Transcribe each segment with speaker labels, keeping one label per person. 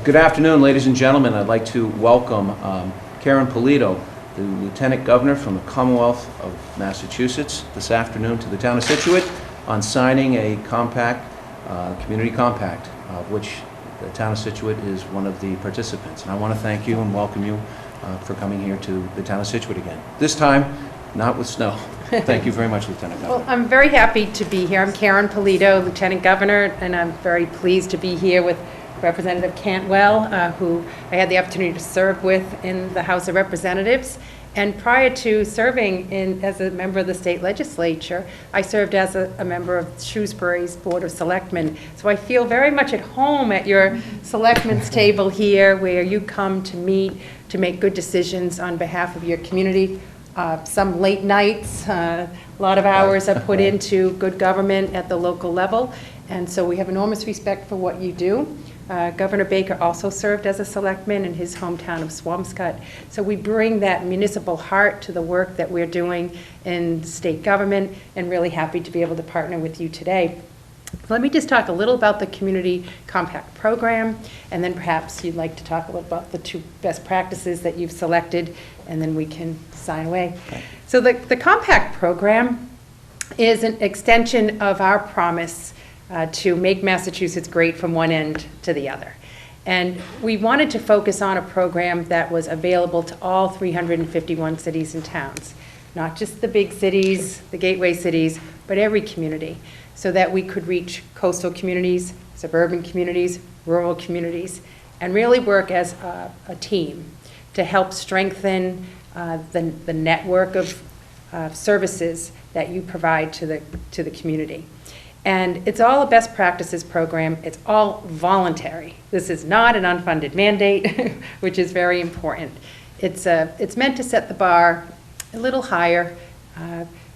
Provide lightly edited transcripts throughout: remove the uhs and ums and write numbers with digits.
Speaker 1: Good afternoon, ladies and gentlemen. I'd like to welcome Karyn Polito, the Lieutenant Governor from the Commonwealth of Massachusetts, this afternoon to the town of Scituate on signing a compact, community compact, of which the town of Scituate is one of the participants. And I want to thank you and welcome you for coming here to the town of Scituate again. This time, not with snow. Thank you very much, Lieutenant Governor.
Speaker 2: Well, I'm very happy to be here. I'm Karyn Polito, Lieutenant Governor, and I'm very pleased to be here with Representative Cantwell, who I had the opportunity to serve with in the House of Representatives. And prior to serving as a member of the state legislature, I served as a member of Shrewsbury's Board of Selectmen. So I feel very much at home at your selectmen's table here, where you come to meet to make good decisions on behalf of your community. Some late nights, a lot of hours are put into good government at the local level, and so we have enormous respect for what you do. Governor Baker also served as a selectman in his hometown of Swampscott, so we bring that municipal heart to the work that we're doing in state government, and really happy to be able to partner with you today. Let me just talk a little about the Community Compact Program, and then perhaps you'd like to talk a little about the two best practices that you've selected, and then we can sign away. Okay. So the Compact Program is an extension of our promise to make Massachusetts great from one end to the other. And we wanted to focus on a program that was available to all 351 cities and towns, not just the big cities, the gateway cities, but every community, so that we could reach coastal communities, suburban communities, rural communities, and really work as a team to help strengthen the network of services that you provide to the community. And it's all a best practices program. It's all voluntary. This is not an unfunded mandate, which is very important. It's meant to set the bar a little higher.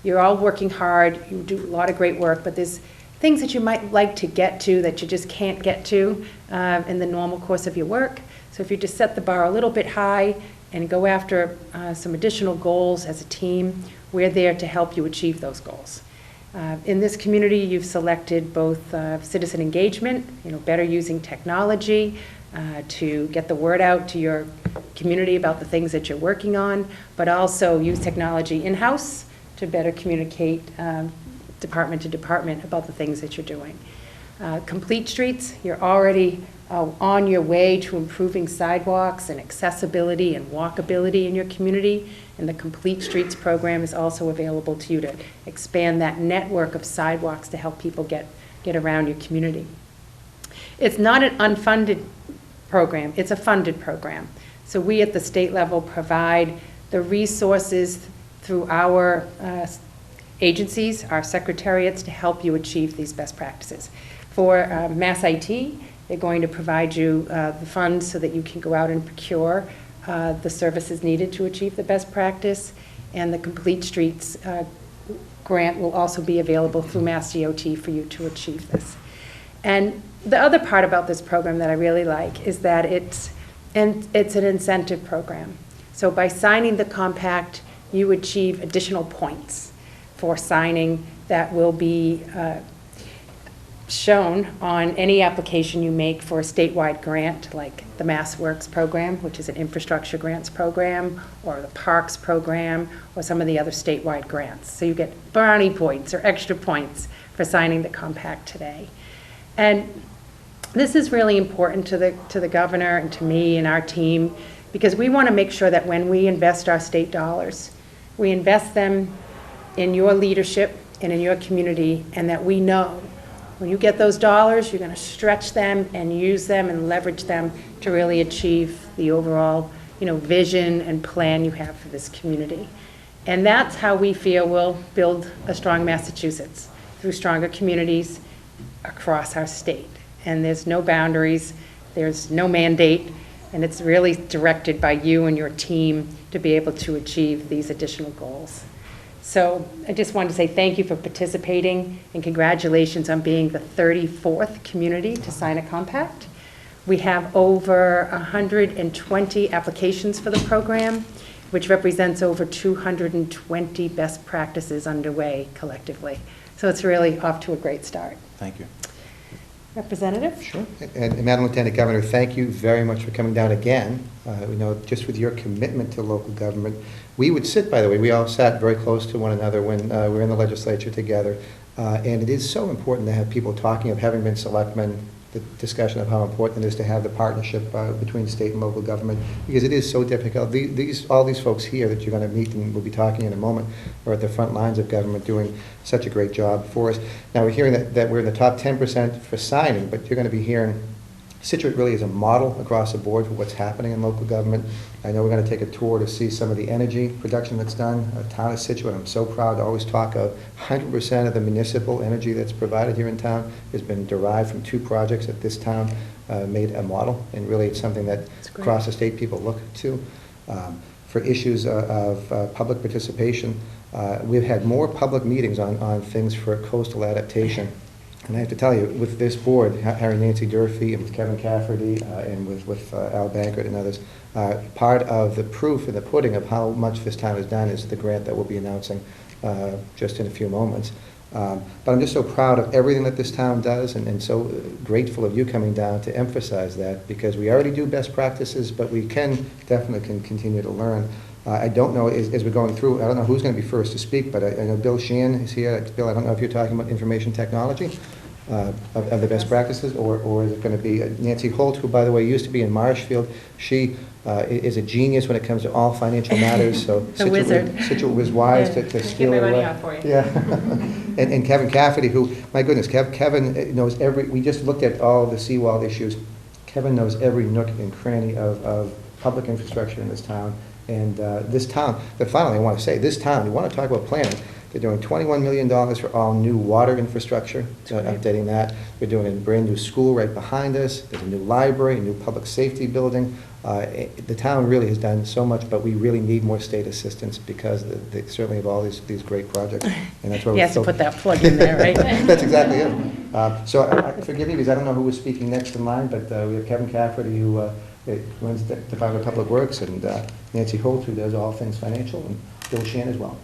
Speaker 2: You're all working hard. You do a lot of great work, but there's things that you might like to get to that you just can't get to in the normal course of your work. So if you just set the bar a little bit high and go after some additional goals as a team, we're there to help you achieve those goals. In this community, you've selected both citizen engagement, better using technology to get the word out to your community about the things that you're working on, but also use technology in-house to better communicate department to department about the things that you're doing. Complete Streets, you're already on your way to improving sidewalks and accessibility and walkability in your community, and the Complete Streets program is also available to you to expand that network of sidewalks to help people get around your community. It's not an unfunded program, it's a funded program. So we at the state level provide the resources through our agencies, our secretariats, to help you achieve these best practices. For Mass IT, they're going to provide you the funds so that you can go out and procure the services needed to achieve the best practice, and the Complete Streets grant will also be available through Mass DOT for you to achieve this. And the other part about this program that I really like is that it's an incentive program. So by signing the compact, you achieve additional points for signing that will be shown on any application you make for a statewide grant, like the MassWorks program, which is an infrastructure grants program, or the Parks program, or some of the other statewide grants. So you get brownie points or extra points for signing the compact today. And this is really important to the governor and to me and our team, because we want to make sure that when we invest our state dollars, we invest them in your leadership and in your community, and that we know when you get those dollars, you're going to stretch them and use them and leverage them to really achieve the overall, vision and plan you have for this community. And that's how we feel we'll build a strong Massachusetts, through stronger communities across our state. And there's no boundaries, there's no mandate, and it's really directed by you and your team to be able to achieve these additional goals. So I just wanted to say thank you for participating, and congratulations on being the 34th community to sign a compact. We have over 120 applications for the program, which represents over 220 best practices underway collectively. So it's really off to a great start.
Speaker 1: Thank you.
Speaker 2: Representative?
Speaker 3: Sure. And Madam Lieutenant Governor, thank you very much for coming down again. We know just with your commitment to local government, we would sit, by the way, we all sat very close to one another when we were in the legislature together. And it is so important to have people talking of having been selectmen, the discussion of how important it is to have the partnership between state and local government, because it is so difficult. All these folks here that you're going to meet and we'll be talking in a moment are at the front lines of government doing such a great job for us. Now, we're hearing that we're in the top 10% for signing, but you're going to be hearing Scituate really is a model across the board for what's happening in local government. I know we're going to take a tour to see some of the energy production that's done. Town of Scituate, I'm so proud to always talk of 100% of the municipal energy that's provided here in town has been derived from 2 projects that this town made a model, and really it's something that across the state people look to. For issues of public participation, we've had more public meetings on things for coastal adaptation. And I have to tell you, with this board, Harry Nancy Durfee and with Kevin Cafferty and with Al Bankert and others, part of the proof in the pudding of how much this town has done is the grant that we'll be announcing just in a few moments. But I'm just so proud of everything that this town does, and so grateful of you coming down to emphasize that, because we already do best practices, but we definitely can continue to learn. I don't know, as we're going through, I don't know who's going to be first to speak, but I know Bill Sheehan is here. Bill, I don't know if you're talking about information technology of the best practices, or is it going to be Nancy Holt, who, by the way, used to be in Marshfield. She is a genius when it comes to all financial matters. So Scituate was wise to steal
Speaker 4: Get my
Speaker 3: her
Speaker 4: money
Speaker 3: away.
Speaker 4: out for you.
Speaker 3: Yeah. and Kevin Cafferty, who, my goodness, Kevin knows we just looked at all the seawall issues. Kevin knows every nook and cranny of public infrastructure in this town. And this town, finally I want to say, this town, you want to talk about planning, they're doing $21 million for all new water infrastructure, updating that. We're doing a brand new school right behind us. There's a new library, a new public safety building. The town really has done so much, but we really need more state assistance because they certainly have all these great projects. And that's why
Speaker 2: He has to put that plug in there, right?
Speaker 3: That's exactly it. So forgive me, because I don't know who was speaking next in line, but we have Kevin Cafferty, who runs the Department of Public Works, and Nancy Holt, who does all things financial, and Bill Sheehan as well.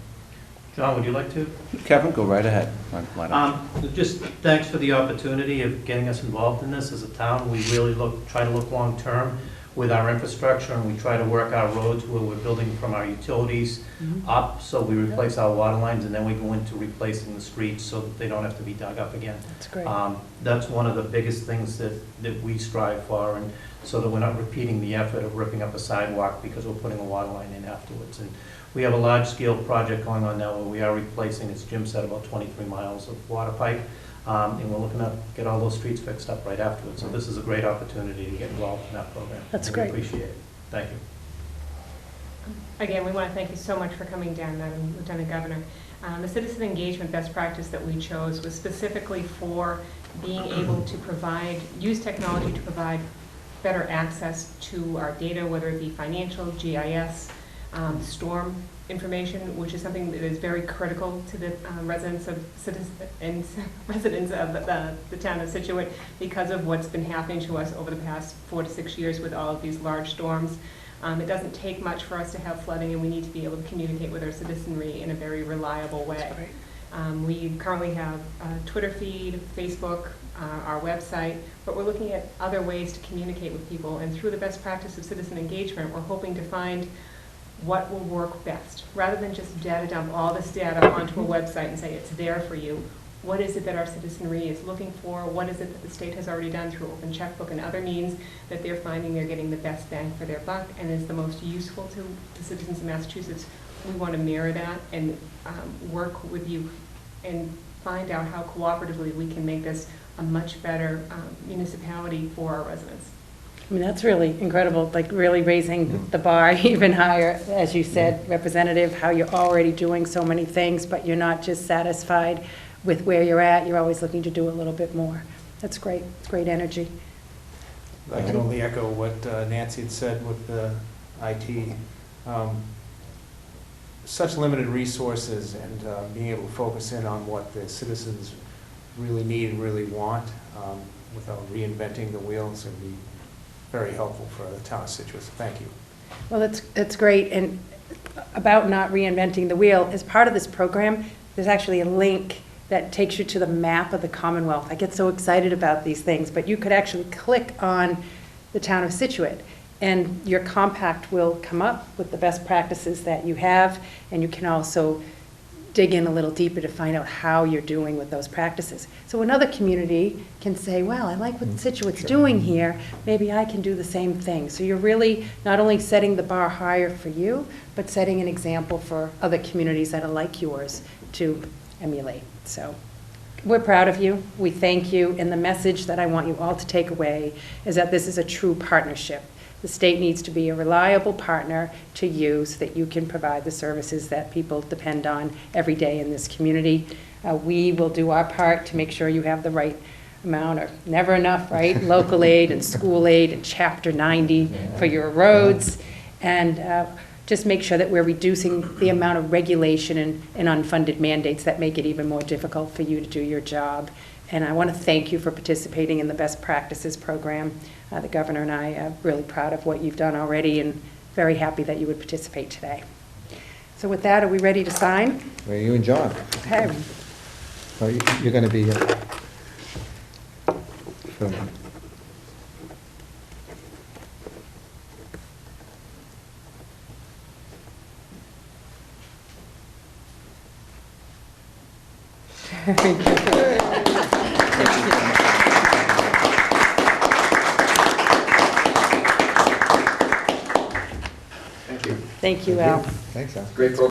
Speaker 5: John, would you like to?
Speaker 1: Kevin, go right ahead. Line up.
Speaker 5: Just thanks for the opportunity of getting us involved in this as a town. We really try to look long-term with our infrastructure, and we try to work our roads where we're building from our utilities up, so we replace our water lines, and then we go into replacing the streets so that they don't have to be dug up again.
Speaker 2: That's great.
Speaker 5: That's one of the biggest things that we strive for, and so that we're not repeating the effort of ripping up a sidewalk because we're putting a water line in afterwards. And we have a large-scale project going on now where we are replacing, as Jim said, about 23 miles of water pipe, and we're looking to get all those streets fixed up right afterwards. So this is a great opportunity to get involved in that program.
Speaker 2: That's
Speaker 5: and
Speaker 2: great.
Speaker 5: We appreciate it. Thank you.
Speaker 4: Again, we want to thank you so much for coming down, Madam Lieutenant Governor. The citizen engagement best practice that we chose was specifically for being able to use technology to provide better access to our data, whether it be financial, GIS, storm information, which is something that is very critical to the residents of the town of Scituate because of what's been happening to us over the past 4 to 6 years with all of these large storms. It doesn't take much for us to have flooding, and we need to be able to communicate with our citizenry in a very reliable way. We currently have a Twitter feed, Facebook, our website, but we're looking at other ways to communicate with people, and through the best practice of citizen engagement, we're hoping to find what will work best. Rather than just data dump all this data onto a website and say it's there for you, what is it that our citizenry is looking for? What is it that the state has already done through Open Checkbook and other means that they're finding they're getting the best bang for their buck and is the most useful to the citizens of Massachusetts? We want to mirror that and work with you and find out how cooperatively we can make this a much better municipality for our residents.
Speaker 2: I mean, that's really incredible, like really raising the bar even higher, as you said, Representative, how you're already doing so many things, but you're not just satisfied with where you're at, you're always looking to do a little bit more. That's great, great energy.
Speaker 6: I can only echo what Nancy had said with the IT. Such limited resources, and being able to focus in on what the citizens really need and really want without reinventing the wheels and be very helpful for the town of Scituate. So thank you.
Speaker 2: Well, that's great. And about not reinventing the wheel, as part of this program, there's actually a link that takes you to the map of the Commonwealth. I get so excited about these things, but you could actually click on the town of Scituate, and your compact will come up with the best practices that you have, and you can also dig in a little deeper to find out how you're doing with those practices. So another community can say, well, I like what Situate's doing here, maybe I can do the same thing. So you're really not only setting the bar higher for you, but setting an example for other communities that are like yours to emulate. So we're proud of you, we thank you, and the message that I want you all to take away is that this is a true partnership. The state needs to be a reliable partner to you so that you can provide the services that people depend on every day in this community. We will do our part to make sure you have the right amount, or never enough, right? Local aid and school aid and Chapter 90 for your roads. And just make sure that we're reducing the amount of regulation and unfunded mandates that make it even more difficult for you to do your job. And I want to thank you for participating in the Best Practices Program. The governor and I are really proud of what you've done already and very happy that you would participate today. So with that, are we ready to sign?
Speaker 3: Well, you and John.
Speaker 2: Okay.
Speaker 3: Oh, you're going to be filming.
Speaker 2: Very good.
Speaker 3: Thank you.
Speaker 2: Thank you, Al.
Speaker 3: Thanks, Al.
Speaker 7: Great program.